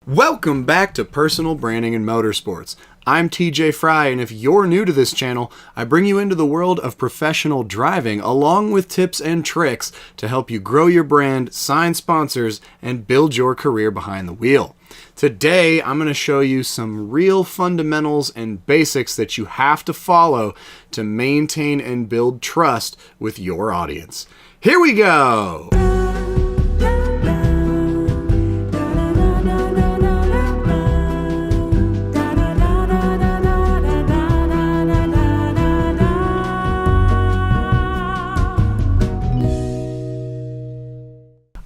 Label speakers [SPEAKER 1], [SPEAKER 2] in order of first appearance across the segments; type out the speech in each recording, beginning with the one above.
[SPEAKER 1] Welcome back to Personal Branding and Motorsports. I'm TJ Fry, and if you're new to this channel, I bring you into the world of professional driving along with tips and tricks to help you grow your brand, sign sponsors, and build your career behind the wheel. Today, I'm going to show you some real fundamentals and basics that you have to follow to maintain and build trust with your audience. Here we go!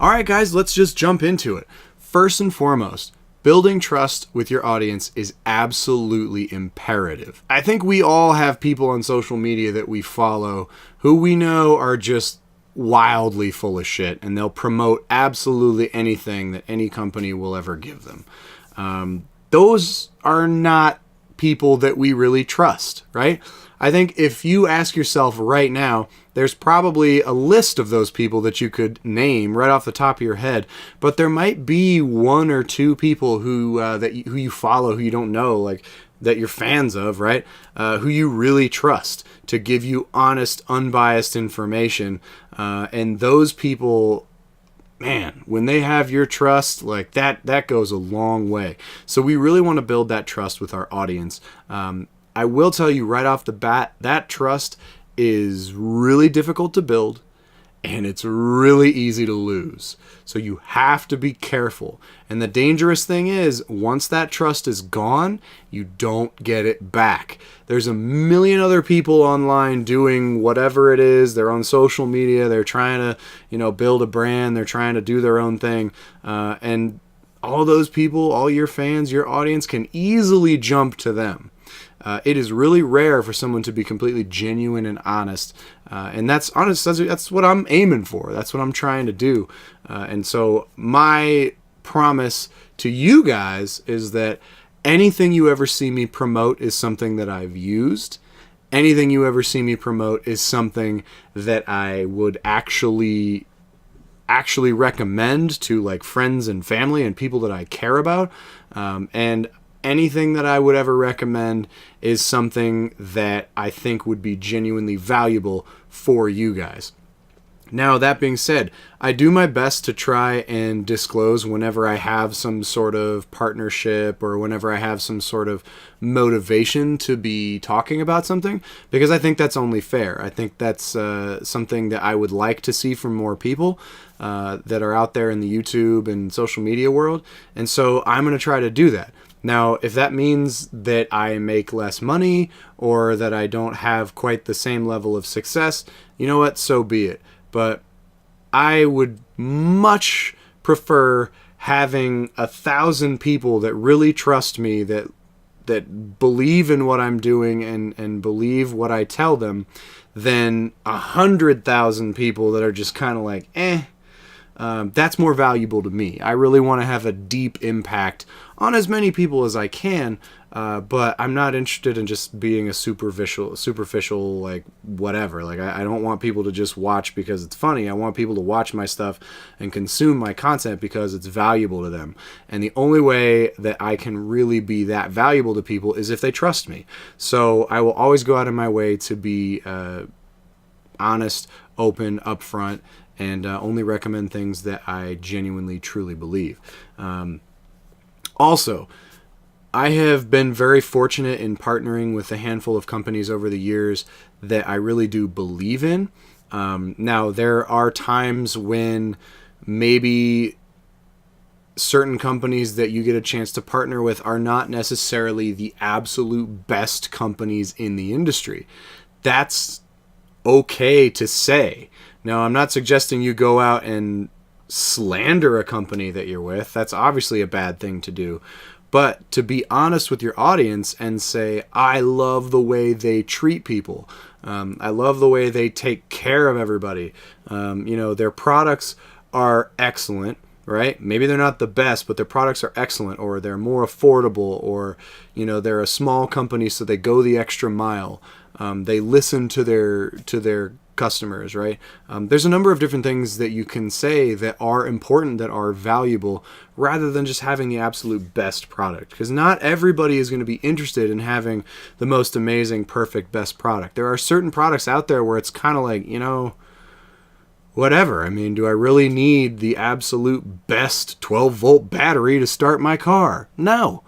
[SPEAKER 1] Alright guys, let's just jump into it. First and foremost, building trust with your audience is absolutely imperative. I think we all have people on social media that we follow who we know are just wildly full of shit, and they'll promote absolutely anything that any company will ever give them. Those are not people that we really trust, right? I think if you ask yourself right now, there's probably a list of those people that you could name right off the top of your head, but there might be one or two people who who you follow, who you don't know, like that you're fans of, right? Who you really trust to give you honest, unbiased information, and those people, man, when they have your trust, like that goes a long way. So we really want to build that trust with our audience. I will tell you right off the bat, that trust is really difficult to build and it's really easy to lose. So you have to be careful. And the dangerous thing is, once that trust is gone, you don't get it back. There's a million other people online doing whatever it is. They're on social media. They're trying to, build a brand. They're trying to do their own thing. And all those people, all your fans, your audience can easily jump to them. It is really rare for someone to be completely genuine and honest, and that's honest. That's what I'm aiming for. That's what I'm trying to do. And so my promise to you guys is that anything you ever see me promote is something that I've used. Anything you ever see me promote is something that I would actually recommend to like friends and family and people that I care about. And anything that I would ever recommend is something that I think would be genuinely valuable for you guys. Now, that being said, I do my best to try and disclose whenever I have some sort of partnership or whenever I have some sort of motivation to be talking about something, because I think that's only fair. I think that's something that I would like to see from more people that are out there in the YouTube and social media world. And so I'm going to try to do that. Now, if that means that I make less money or that I don't have quite the same level of success, you know what? So be it. But I would much prefer having 1,000 people that really trust me, that believe in what I'm doing and believe what I tell them, than 100,000 people that are just kind of like, that's more valuable to me. I really want to have a deep impact on as many people as I can, but I'm not interested in just being a superficial like whatever. Like I don't want people to just watch because it's funny. I want people to watch my stuff and consume my content because it's valuable to them. And the only way that I can really be that valuable to people is if they trust me. So I will always go out of my way to be honest, open, upfront, and only recommend things that I genuinely, truly believe. Also, I have been very fortunate in partnering with a handful of companies over the years that I really do believe in. Now, there are times when maybe certain companies that you get a chance to partner with are not necessarily the absolute best companies in the industry. That's okay to say. Now, I'm not suggesting you go out and slander a company that you're with. That's obviously a bad thing to do. But to be honest with your audience and say, I love the way they treat people. I love the way they take care of everybody. Their products are excellent, right? Maybe they're not the best, but their products are excellent, or they're more affordable, or, they're a small company, so they go the extra mile. They listen to their customers, right? There's a number of different things that you can say that are important, that are valuable, rather than just having the absolute best product. Because not everybody is going to be interested in having the most amazing, perfect, best product. There are certain products out there where it's kind of like, whatever. I mean, do I really need the absolute best 12-volt battery to start my car? No.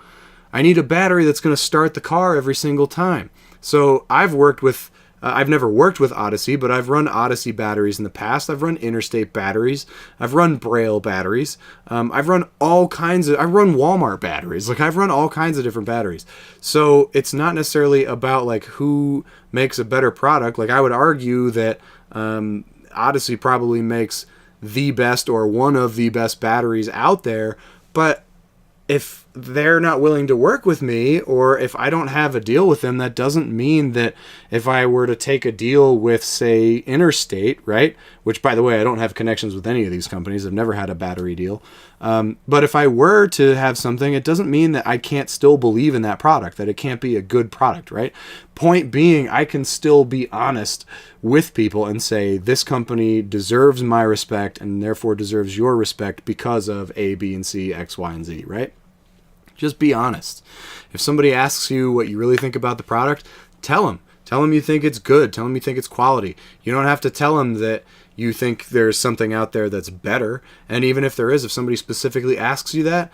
[SPEAKER 1] I need a battery that's going to start the car every single time. So I've never worked with Odyssey, but I've run Odyssey batteries in the past. I've run Interstate batteries. I've run Braille batteries. I've run Walmart batteries. Like, I've run all kinds of different batteries. So it's not necessarily about like who makes a better product. Like, I would argue that Odyssey probably makes the best or one of the best batteries out there, but if they're not willing to work with me, or if I don't have a deal with them, that doesn't mean that if I were to take a deal with, say, Interstate, right? Which, by the way, I don't have connections with any of these companies. I've never had a battery deal. But if I were to have something, it doesn't mean that I can't still believe in that product, that it can't be a good product, right? Point being, I can still be honest with people and say, this company deserves my respect and therefore deserves your respect because of A, B, and C, X, Y, and Z, right? Just be honest. If somebody asks you what you really think about the product, tell them. Tell them you think it's good. Tell them you think it's quality. You don't have to tell them that you think there's something out there that's better. And even if there is, if somebody specifically asks you that,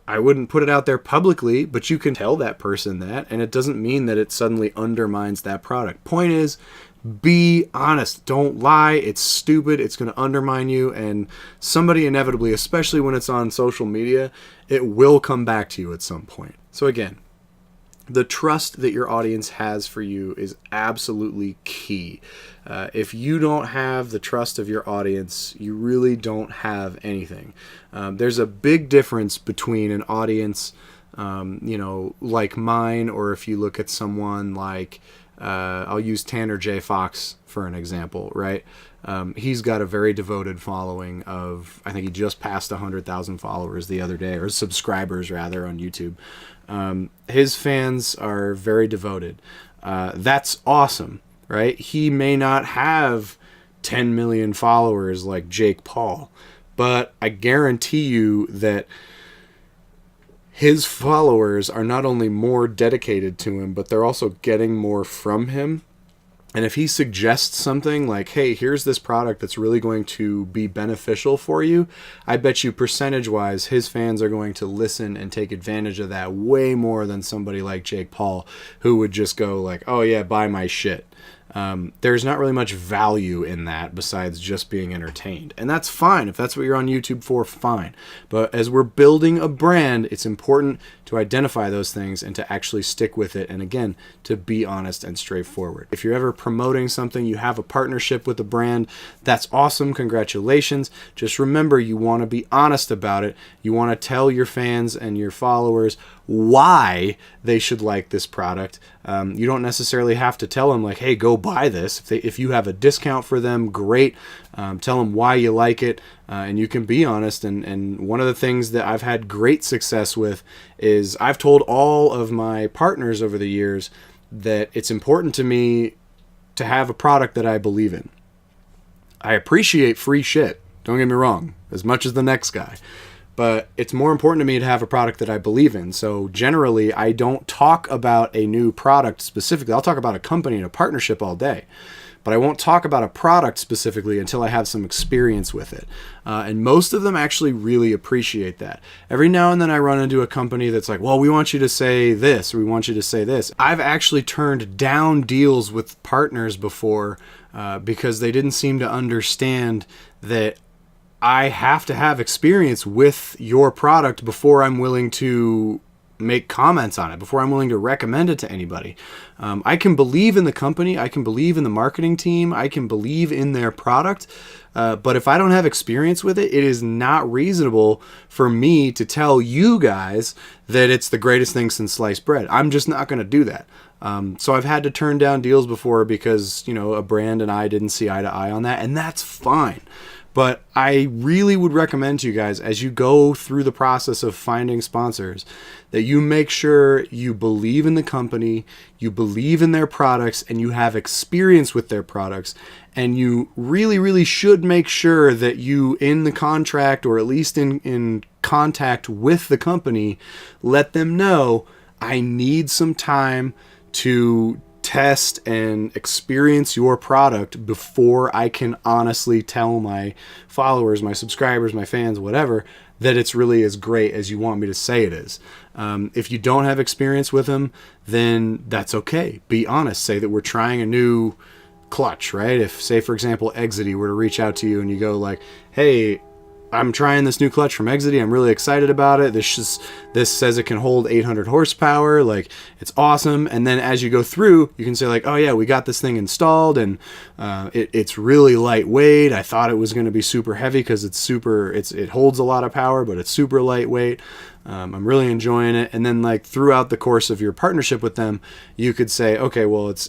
[SPEAKER 1] I wouldn't put it out there publicly, but you can tell that person that, and it doesn't mean that it suddenly undermines that product. Point is, be honest. Don't lie. It's stupid. It's going to undermine you, and somebody inevitably, especially when it's on social media, it will come back to you at some point. So again, the trust that your audience has for you is absolutely key. If you don't have the trust of your audience, you really don't have anything. There's a big difference between an audience, like mine, or if you look at someone like, I'll use Tanner J. Fox for an example, right? He's got a very devoted following of, I think he just passed 100,000 followers the other day, or subscribers rather, on YouTube. His fans are very devoted. That's awesome, right? He may not have 10 million followers like Jake Paul, but I guarantee you that his followers are not only more dedicated to him, but they're also getting more from him. And if he suggests something like, hey, here's this product that's really going to be beneficial for you, I bet you percentage-wise his fans are going to listen and take advantage of that way more than somebody like Jake Paul, who would just go like, oh yeah, buy my shit. There's not really much value in that besides just being entertained. And that's fine. If that's what you're on YouTube for, fine. But as we're building a brand, it's important to identify those things and to actually stick with it. And again, to be honest and straightforward. If you're ever promoting something, you have a partnership with a brand, that's awesome. Congratulations. Just remember, you want to be honest about it. You want to tell your fans and your followers why they should like this product. You don't necessarily have to tell them like, hey, go buy this. If you have a discount for them, great. Tell them why you like it, and you can be honest. And one of the things that I've had great success with is I've told all of my partners over the years that it's important to me to have a product that I believe in. I appreciate free shit, don't get me wrong, as much as the next guy. But it's more important to me to have a product that I believe in. So generally, I don't talk about a new product specifically. I'll talk about a company and a partnership all day. But I won't talk about a product specifically until I have some experience with it. And most of them actually really appreciate that. Every now and then I run into a company that's like, well, we want you to say this, or we want you to say this. I've actually turned down deals with partners before because they didn't seem to understand that I have to have experience with your product before I'm willing to make comments on it, before I'm willing to recommend it to anybody. I can believe in the company, I can believe in the marketing team, I can believe in their product, but if I don't have experience with it, it is not reasonable for me to tell you guys that it's the greatest thing since sliced bread. I'm just not going to do that. So I've had to turn down deals before because, a brand and I didn't see eye to eye on that, and that's fine. But I really would recommend to you guys, as you go through the process of finding sponsors, that you make sure you believe in the company, you believe in their products, and you have experience with their products. And you really, really should make sure that you, in the contract, or at least in contact with the company, let them know, I need some time to test and experience your product before I can honestly tell my followers, my subscribers, my fans, whatever, that it's really as great as you want me to say it is. If you don't have experience with them, then that's okay. Be honest. Say that we're trying a new clutch, right? If, say, for example, Exity were to reach out to you and you go like, hey, I'm trying this new clutch from Exity. I'm really excited about it. This says it can hold 800 horsepower. Like, it's awesome. And then as you go through, you can say like, oh yeah, we got this thing installed, and it's really lightweight. I thought it was going to be super heavy because it holds a lot of power, but it's super lightweight. I'm really enjoying it. And then like throughout the course of your partnership with them, you could say, okay, well, it's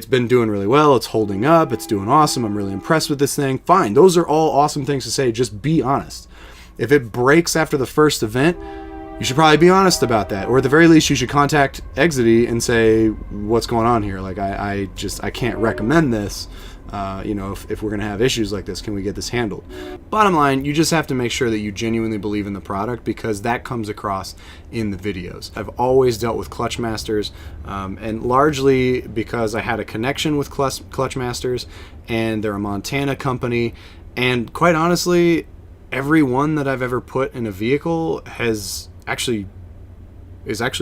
[SPEAKER 1] been doing really well. It's holding up. It's doing awesome. I'm really impressed with this thing. Fine. Those are all awesome things to say. Just be honest. If it breaks after the first event, you should probably be honest about that. Or at the very least, you should contact Exity and say, what's going on here? Like, I can't recommend this. If we're going to have issues like this, can we get this handled? Bottom line, you just have to make sure that you genuinely believe in the product, because that comes across in the videos. I've always dealt with Clutch Masters, and largely because I had a connection with Clutch Masters, and they're a Montana company, and quite honestly, every one that I've ever put in a vehicle is actually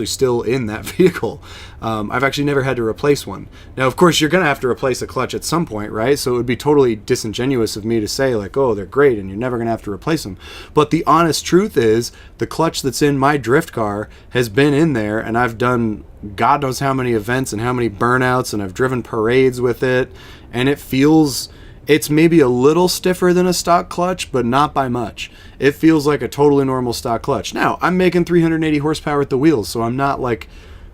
[SPEAKER 1] still in that vehicle. I've actually never had to replace one. Now, of course, you're going to have to replace a clutch at some point, right? So it would be totally disingenuous of me to say like, oh, they're great and you're never going to have to replace them. But the honest truth is, the clutch that's in my drift car has been in there, and I've done God knows how many events and how many burnouts, and I've driven parades with it, and it's maybe a little stiffer than a stock clutch, but not by much. It feels like a totally normal stock clutch. Now, I'm making 380 horsepower at the wheels, so I'm not like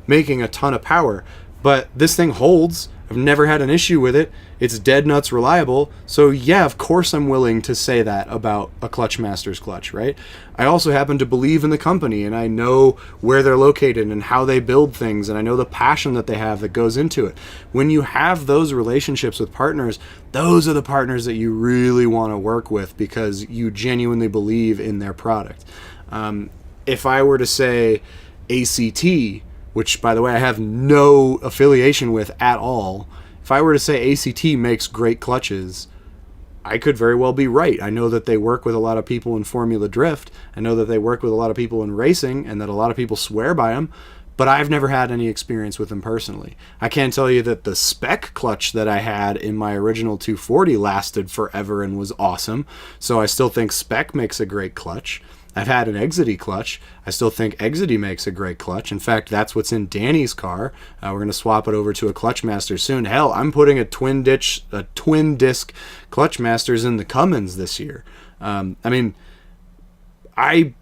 [SPEAKER 1] making a ton of power, but this thing holds. I've never had an issue with it. It's dead nuts reliable. So yeah, of course I'm willing to say that about a Clutch Masters clutch, right? I also happen to believe in the company, and I know where they're located and how they build things, and I know the passion that they have that goes into it. When you have those relationships with partners, those are the partners that you really want to work with, because you genuinely believe in their product. If I were to say ACT, which, by the way, I have no affiliation with at all, if I were to say ACT makes great clutches, I could very well be right. I know that they work with a lot of people in Formula Drift. I know that they work with a lot of people in racing, and that a lot of people swear by them, but I've never had any experience with them personally. I can't tell you that the spec clutch that I had in my original 240 lasted forever and was awesome, so I still think spec makes a great clutch. I've had an Exity clutch. I still think Exity makes a great clutch. In fact, that's what's in Danny's car. We're going to swap it over to a Clutch Master soon. Hell, I'm putting a twin disc Clutch Masters in the Cummins this year. I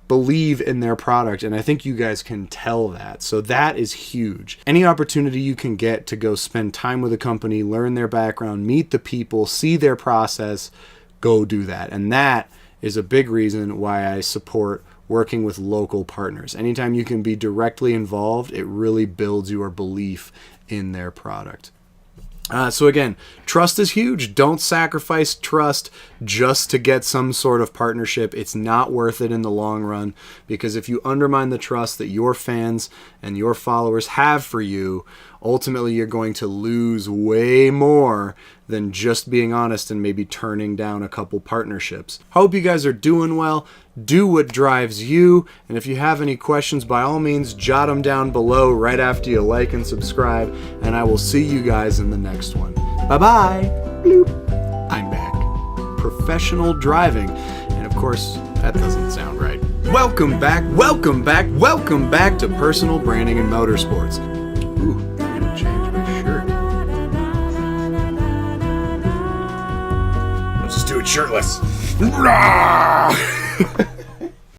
[SPEAKER 1] believe in their product, and I think you guys can tell that. So that is huge. Any opportunity you can get to go spend time with a company, learn their background, meet the people, see their process, go do that. And that is a big reason why I support working with local partners. Anytime you can be directly involved, it really builds your belief in their product. So again, trust is huge. Don't sacrifice trust just to get some sort of partnership. It's not worth it in the long run, because if you undermine the trust that your fans and your followers have for you, ultimately you're going to lose way more than just being honest and maybe turning down a couple partnerships. Hope you guys are doing well. Do what drives you. And if you have any questions, by all means, jot them down below right after you like and subscribe. And I will see you guys in the next one. Bye-bye. Bloop. I'm back. Professional driving. And of course, that doesn't sound right. Welcome back to Personal Branding and Motorsports. Ooh, I'm gonna change my shirt. Let's just do it shirtless.